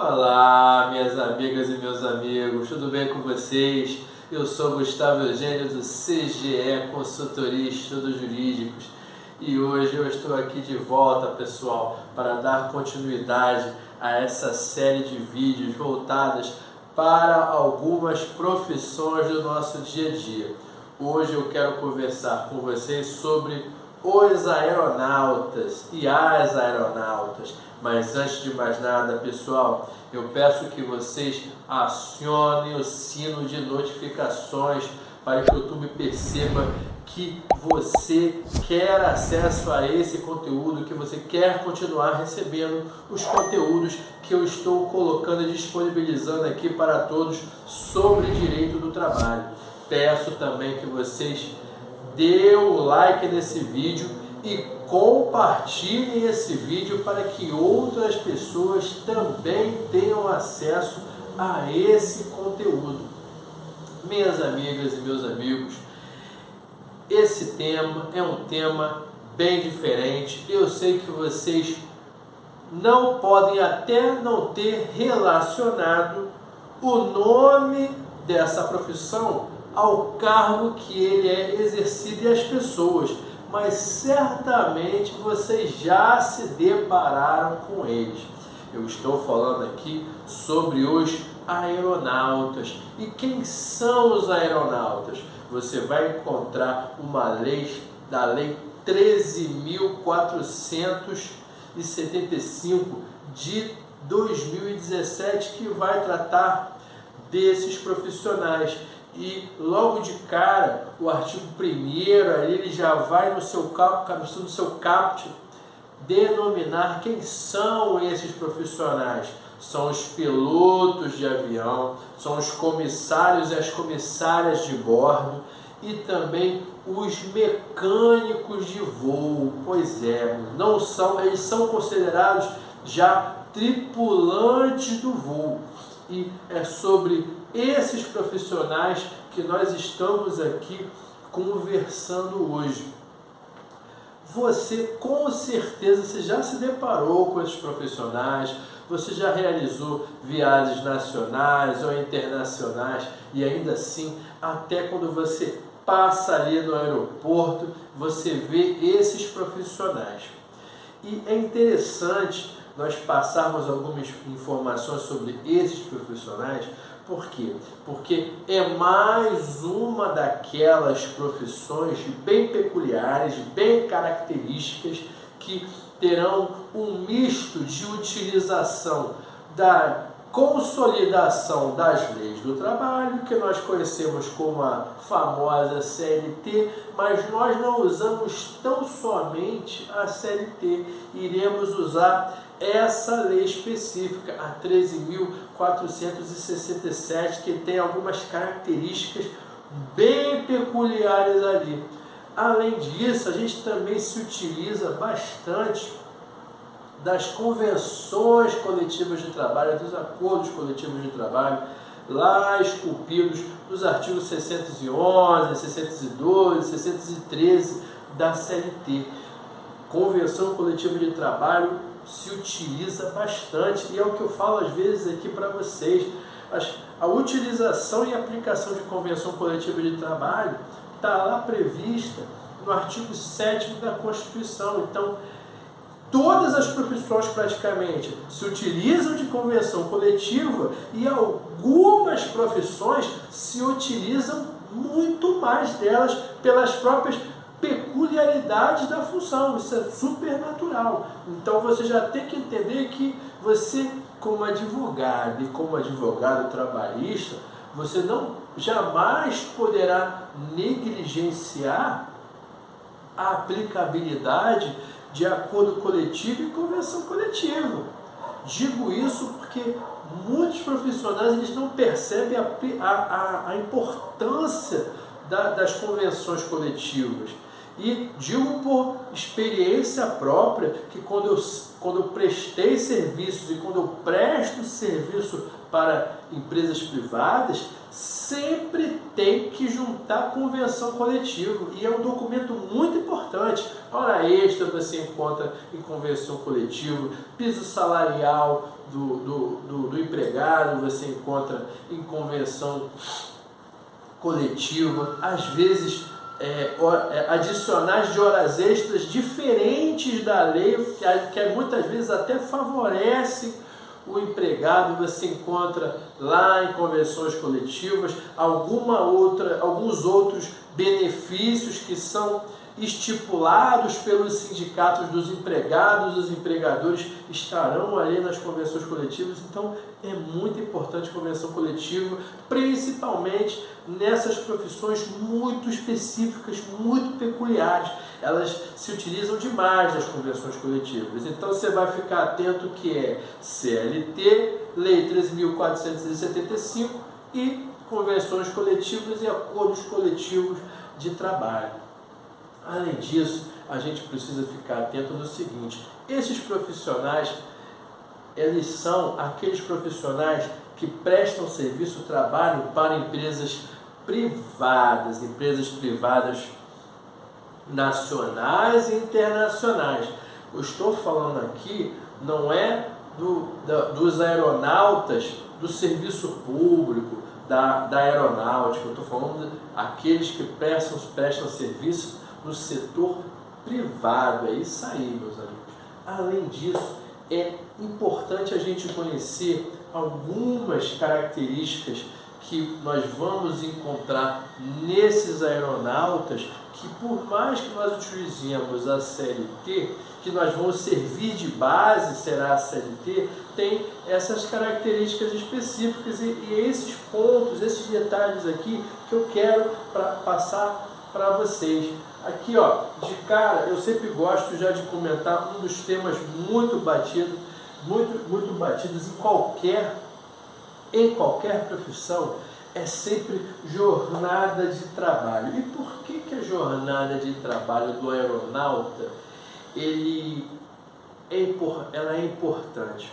Olá, minhas amigas e meus amigos, tudo bem com vocês? Eu sou Gustavo Eugênio do CGE Consultoria e Estudos Jurídicos e hoje eu estou aqui de volta, pessoal, para dar continuidade a essa série de vídeos voltadas para algumas profissões do nosso dia a dia. Hoje eu quero conversar com vocês sobre os aeronautas e as aeronautas. Mas antes de mais nada, pessoal, eu peço que vocês acionem o sino de notificações para que o YouTube perceba que você quer acesso a esse conteúdo, que você quer continuar recebendo os conteúdos que eu estou colocando e disponibilizando aqui para todos sobre direito do trabalho. Peço também que vocês dê o like nesse vídeo e compartilhem esse vídeo para que outras pessoas também tenham acesso a esse conteúdo. Minhas amigas e meus amigos, esse tema é um tema bem diferente. Eu sei que vocês não podem até não ter relacionado o nome dessa profissão ao cargo que ele é exercido e as pessoas, mas certamente vocês já se depararam com eles. Eu estou falando aqui sobre os aeronautas. E quem são os aeronautas? Você vai encontrar uma lei, da Lei 13.475 de 2017, que vai tratar desses profissionais. E logo de cara, o artigo 1º, ali ele já vai no seu caput denominar quem são esses profissionais. São os pilotos de avião, são os comissários e as comissárias de bordo e também os mecânicos de voo. Pois é, eles são considerados já tripulantes do voo. E é sobre esses profissionais que nós estamos aqui conversando hoje. Você, com certeza, você já se deparou com esses profissionais, você já realizou viagens nacionais ou internacionais e ainda assim, até quando você passa ali no aeroporto, você vê esses profissionais. E é interessante nós passarmos algumas informações sobre esses profissionais. Por quê? Porque é mais uma daquelas profissões bem peculiares, bem características, que terão um misto de utilização da consolidação das leis do trabalho, que nós conhecemos como a famosa CLT, mas nós não usamos tão somente a CLT, iremos usar essa lei específica, a 13.467, que tem algumas características bem peculiares ali. Além disso, a gente também se utiliza bastante das convenções coletivas de trabalho, dos acordos coletivos de trabalho, lá esculpidos nos artigos 611, 612, 613 da CLT. Convenção coletiva de trabalho se utiliza bastante, e é o que eu falo às vezes aqui para vocês. A utilização e aplicação de convenção coletiva de trabalho está lá prevista no artigo 7º da Constituição. Então, todas as profissões praticamente se utilizam de convenção coletiva e algumas profissões se utilizam muito mais delas pelas próprias peculiaridades da função. Isso é super natural. Então você já tem que entender que você, como advogado e como advogado trabalhista, você não jamais poderá negligenciar a aplicabilidade de acordo coletivo e convenção coletiva. Digo isso porque muitos profissionais eles não percebem a importância das convenções coletivas. E digo por experiência própria que quando eu prestei serviços e quando eu presto serviço para empresas privadas, sempre tem que juntar convenção coletiva, e é um documento muito importante. Hora extra você encontra em convenção coletiva, piso salarial do empregado você encontra em convenção coletiva, às vezes adicionais de horas extras diferentes da lei, que muitas vezes até favorecem o empregado. Você encontra lá em convenções coletivas alguns outros benefícios que são estipulados pelos sindicatos dos empregados. Os empregadores estarão ali nas convenções coletivas. Então é muito importante a convenção coletiva, principalmente nessas profissões muito específicas, muito peculiares. Elas se utilizam demais nas convenções coletivas. Então você vai ficar atento que é CLT, Lei 13.475 e convenções coletivas e acordos coletivos de trabalho. Além disso, a gente precisa ficar atento no seguinte: esses profissionais, eles são aqueles profissionais que prestam serviço, trabalho para empresas privadas nacionais e internacionais. Eu estou falando aqui, não é dos aeronautas do serviço público, da aeronáutica. Eu estou falando daqueles que prestam serviço no setor privado. É isso aí, meus amigos. Além disso, é importante a gente conhecer algumas características que nós vamos encontrar nesses aeronautas, que por mais que nós utilizemos a CLT, que nós vamos servir de base, será a CLT, tem essas características específicas e esses pontos, esses detalhes aqui que eu quero passar para vocês. Aqui, ó, de cara, eu sempre gosto já de comentar um dos temas muito batidos em qualquer profissão, é sempre jornada de trabalho. E por que a jornada de trabalho do aeronauta ela é importante?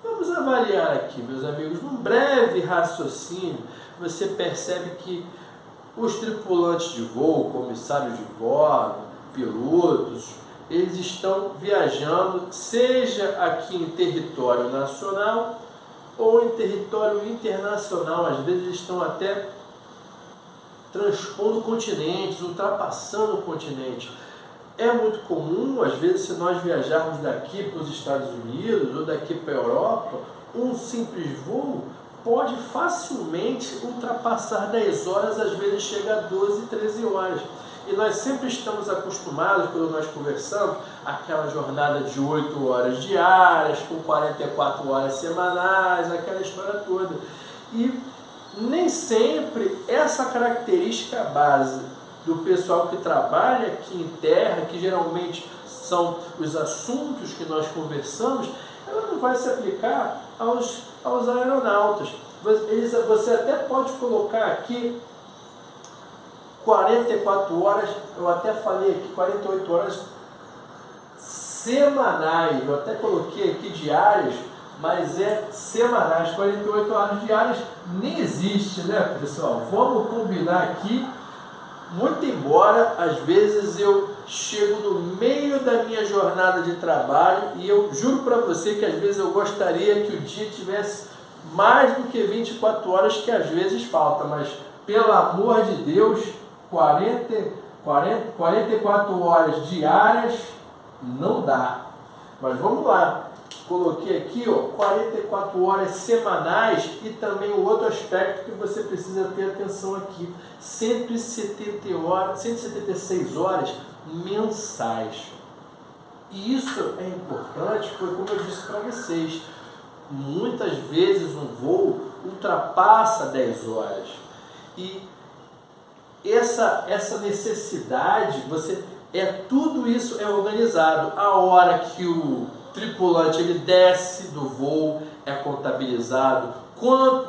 Vamos avaliar aqui, meus amigos, num breve raciocínio. Você percebe que os tripulantes de voo, comissários de bordo, pilotos, eles estão viajando, seja aqui em território nacional ou em território internacional. Às vezes eles estão até transpondo continentes, ultrapassando o continente. É muito comum, às vezes, se nós viajarmos daqui para os Estados Unidos ou daqui para a Europa, um simples voo pode facilmente ultrapassar 10 horas, às vezes chega a 12, 13 horas. E nós sempre estamos acostumados, quando nós conversamos, aquela jornada de 8 horas diárias, com 44 horas semanais, aquela história toda. E nem sempre essa característica base do pessoal que trabalha aqui em terra, que geralmente são os assuntos que nós conversamos, ela não vai se aplicar aos aeronautas. Você até pode colocar aqui 44 horas, eu até falei aqui 48 horas semanais, eu até coloquei aqui diárias, mas é semanais. 48 horas diárias nem existe, né, pessoal? Vamos combinar aqui, muito embora às vezes eu chego no meio da minha jornada de trabalho e eu juro para você que às vezes eu gostaria que o dia tivesse mais do que 24 horas, que às vezes falta, mas pelo amor de Deus, 44 horas diárias não dá. Mas vamos lá, coloquei aqui, ó, 44 horas semanais. E também o outro aspecto que você precisa ter atenção aqui, 176 horas mensais. E isso é importante, porque como eu disse para vocês, muitas vezes um voo ultrapassa 10 horas. E essa necessidade, tudo isso é organizado. A hora que o tripulante ele desce do voo é contabilizado.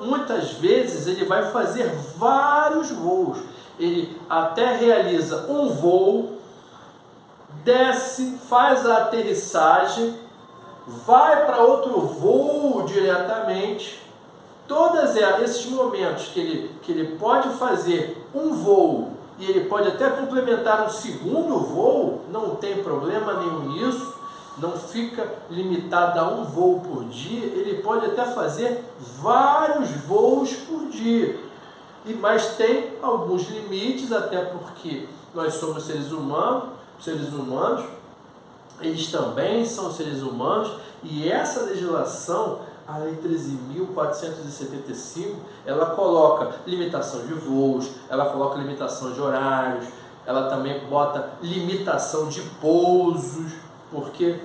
Muitas vezes ele vai fazer vários voos. Ele até realiza um voo, desce, faz a aterrissagem, vai para outro voo diretamente. Todos esses momentos que ele pode fazer um voo e ele pode até complementar um segundo voo, não tem problema nenhum nisso. não fica limitado a um voo por dia, ele pode até fazer vários voos por dia. Mas tem alguns limites, até porque nós somos seres humanos, eles também são seres humanos, e essa legislação, a Lei 13.475, ela coloca limitação de voos, ela coloca limitação de horários, ela também bota limitação de pousos, porque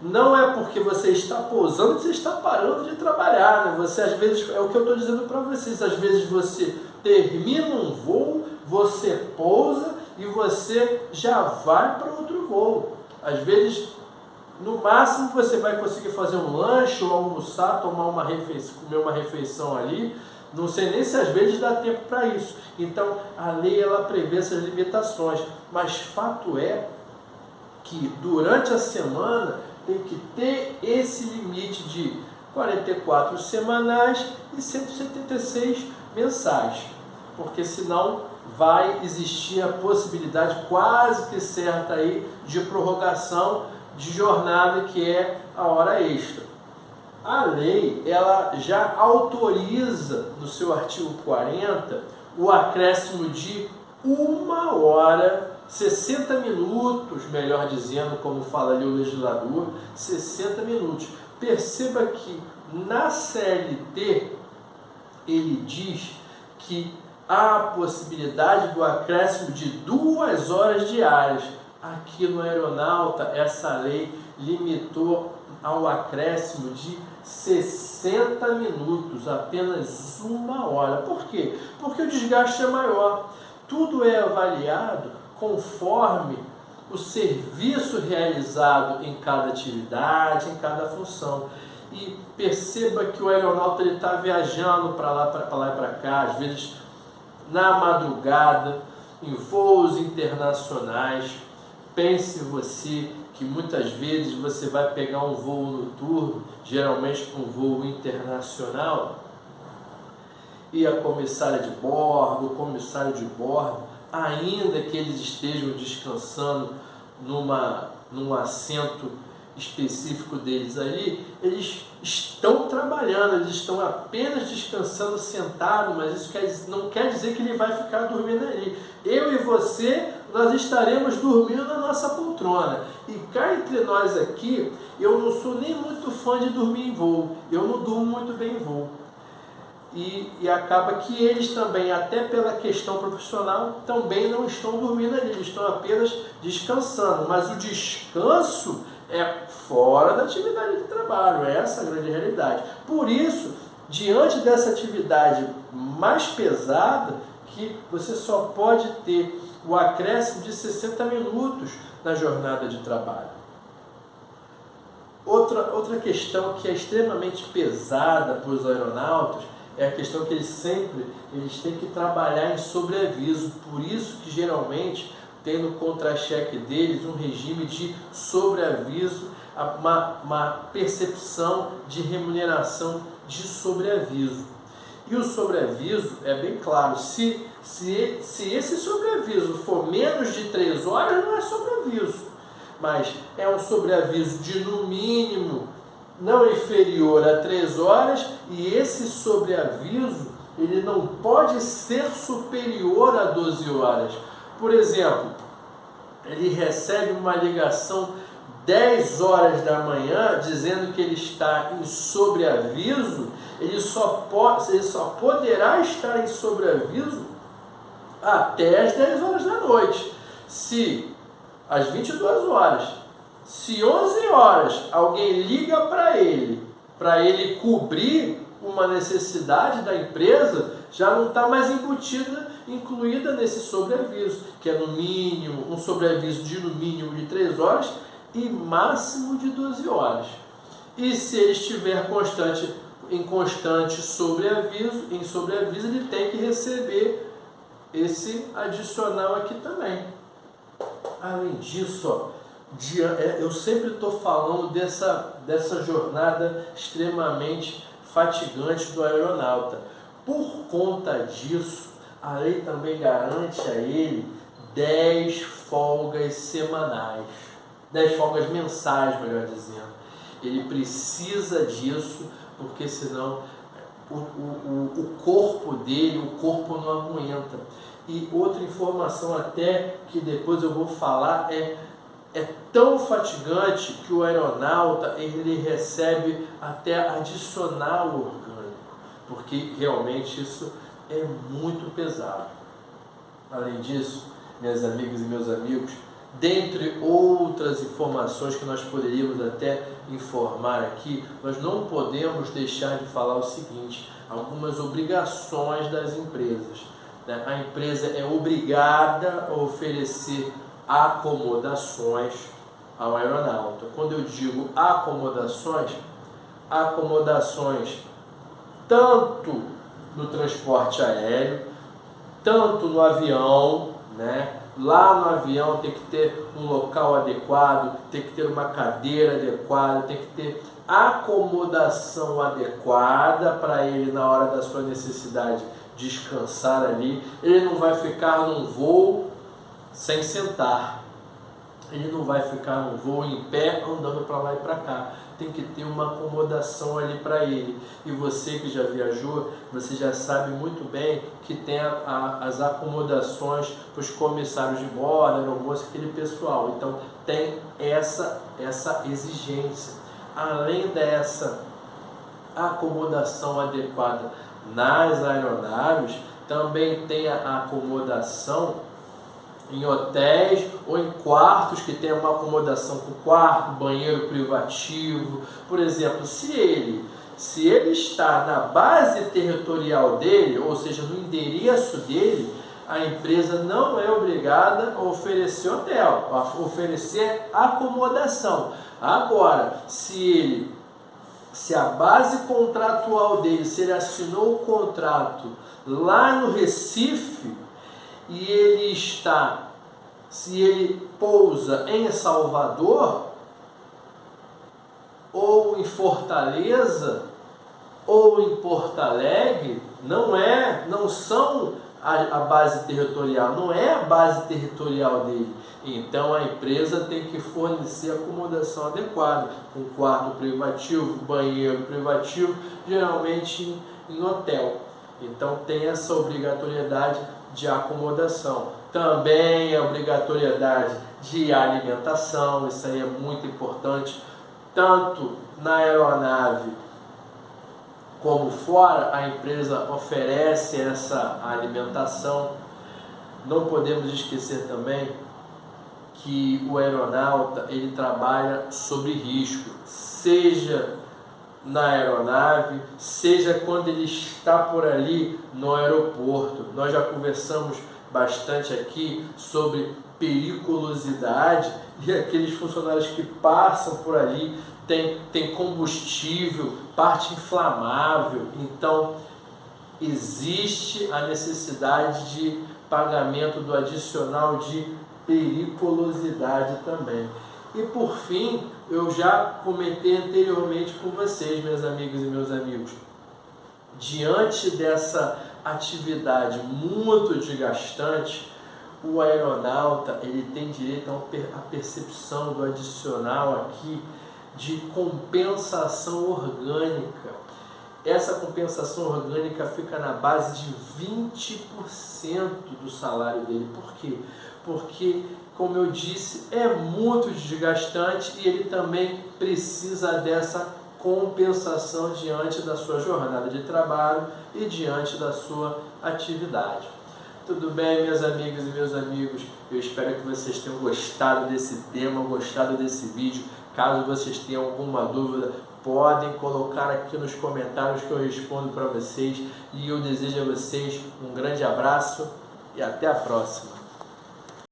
não é porque você está pousando que você está parando de trabalhar, né? Você, às vezes, é o que eu estou dizendo para vocês, às vezes você termina um voo, você pousa e você já vai para outro voo. Às vezes, no máximo, você vai conseguir fazer um lanche ou almoçar, comer uma refeição ali. Não sei nem se às vezes dá tempo para isso. Então, a lei ela prevê essas limitações. Mas fato é que durante a semana tem que ter esse limite de 44 semanais e 176 mensais. Porque senão vai existir a possibilidade quase que certa aí de prorrogação de jornada, que é a hora extra. A lei ela já autoriza no seu artigo 40 o acréscimo de 1 hora, 60 minutos, melhor dizendo, como fala ali o legislador, 60 minutos. Perceba que na CLT ele diz que há a possibilidade do acréscimo de 2 horas diárias. Aqui no Aeronauta, essa lei limitou ao acréscimo de 60 minutos, apenas 1 hora. Por quê? Porque o desgaste é maior. Tudo é avaliado conforme o serviço realizado em cada atividade, em cada função. E perceba que o aeronauta está viajando para lá e para cá, às vezes na madrugada, em voos internacionais. Pense você que muitas vezes você vai pegar um voo noturno, geralmente um voo internacional, e a comissária de bordo, o comissário de bordo, ainda que eles estejam descansando num assento específico deles ali, eles estão trabalhando, eles estão apenas descansando sentado, mas isso não quer dizer que ele vai ficar dormindo ali. Eu e você, nós estaremos dormindo na nossa poltrona. E cá entre nós aqui, eu não sou nem muito fã de dormir em voo, eu não durmo muito bem em voo. E acaba que eles também, até pela questão profissional, também não estão dormindo ali, eles estão apenas descansando. Mas o descanso é fora da atividade de trabalho, essa é a grande realidade. Por isso, diante dessa atividade mais pesada, que você só pode ter o acréscimo de 60 minutos na jornada de trabalho. Outra questão que é extremamente pesada para os aeronautas é a questão que eles têm que trabalhar em sobreaviso. Por isso que geralmente tem no contra-cheque deles um regime de sobreaviso, uma percepção de remuneração de sobreaviso. E o sobreaviso é bem claro, se esse sobreaviso for menos de 3 horas, não é sobreaviso, mas é um sobreaviso de no mínimo não inferior a 3 horas, e esse sobreaviso ele não pode ser superior a 12 horas. Por exemplo, ele recebe uma ligação 10 horas da manhã dizendo que ele está em sobreaviso, ele só poderá estar em sobreaviso até as 10 horas da noite. Se às 22 horas, se 11 horas alguém liga para ele cobrir uma necessidade da empresa, já não está mais incluída nesse sobreaviso, que é no mínimo, um sobreaviso de no mínimo de 3 horas e máximo de 12 horas. E se ele estiver em constante sobreaviso, ele tem que receber esse adicional aqui também. Além disso, eu sempre estou falando dessa jornada extremamente fatigante do aeronauta. Por conta disso, a lei também garante a ele 10 folgas semanais. das folgas mensais, melhor dizendo. Ele precisa disso, porque senão o corpo dele, o corpo não aguenta. E outra informação até que depois eu vou falar é tão fatigante que o aeronauta ele recebe até adicional orgânico, porque realmente isso é muito pesado. Além disso, minhas amigas e meus amigos, dentre outras informações que nós poderíamos até informar aqui, nós não podemos deixar de falar o seguinte: algumas obrigações das empresas. A empresa é obrigada a oferecer acomodações ao aeronauta. Quando eu digo acomodações tanto no transporte aéreo, tanto no avião, né? Lá no avião tem que ter um local adequado, tem que ter uma cadeira adequada, tem que ter acomodação adequada para ele na hora da sua necessidade descansar ali. Ele não vai ficar num voo sem sentar, ele não vai ficar num voo em pé andando para lá e para cá. Tem que ter uma acomodação ali para ele. E você que já viajou, você já sabe muito bem que tem as acomodações para os comissários de bordo, aeromoça, aquele pessoal. Então tem essa exigência. Além dessa acomodação adequada nas aeronaves, também tem a acomodação em hotéis ou em quartos que tem uma acomodação com quarto, banheiro privativo. Por exemplo, se ele está na base territorial dele, ou seja, no endereço dele, a empresa não é obrigada a oferecer hotel, a oferecer acomodação. Agora, se a base contratual dele, se ele assinou o contrato lá no Recife, e se ele pousa em Salvador, ou em Fortaleza, ou em Porto Alegre, não são a base territorial, não é a base territorial dele. Então a empresa tem que fornecer acomodação adequada, com quarto privativo, banheiro privativo, geralmente em hotel. Então tem essa obrigatoriedade de acomodação. Também a obrigatoriedade de alimentação, isso aí é muito importante, tanto na aeronave como fora, a empresa oferece essa alimentação. Não podemos esquecer também que o aeronauta ele trabalha sob risco, seja na aeronave, seja quando ele está por ali no aeroporto. Nós já conversamos bastante aqui sobre periculosidade e aqueles funcionários que passam por ali tem combustível, parte inflamável. Então existe a necessidade de pagamento do adicional de periculosidade também. E por fim, eu já comentei anteriormente com vocês, meus amigos e meus amigos, diante dessa atividade muito desgastante, o aeronauta ele tem direito à percepção do adicional aqui de compensação orgânica. Essa compensação orgânica fica na base de 20% do salário dele. Por quê? Porque, como eu disse, é muito desgastante e ele também precisa dessa compensação diante da sua jornada de trabalho e diante da sua atividade. Tudo bem, minhas amigas e meus amigos? Eu espero que vocês tenham gostado desse tema, gostado desse vídeo. Caso vocês tenham alguma dúvida, podem colocar aqui nos comentários que eu respondo para vocês. E eu desejo a vocês um grande abraço e até a próxima.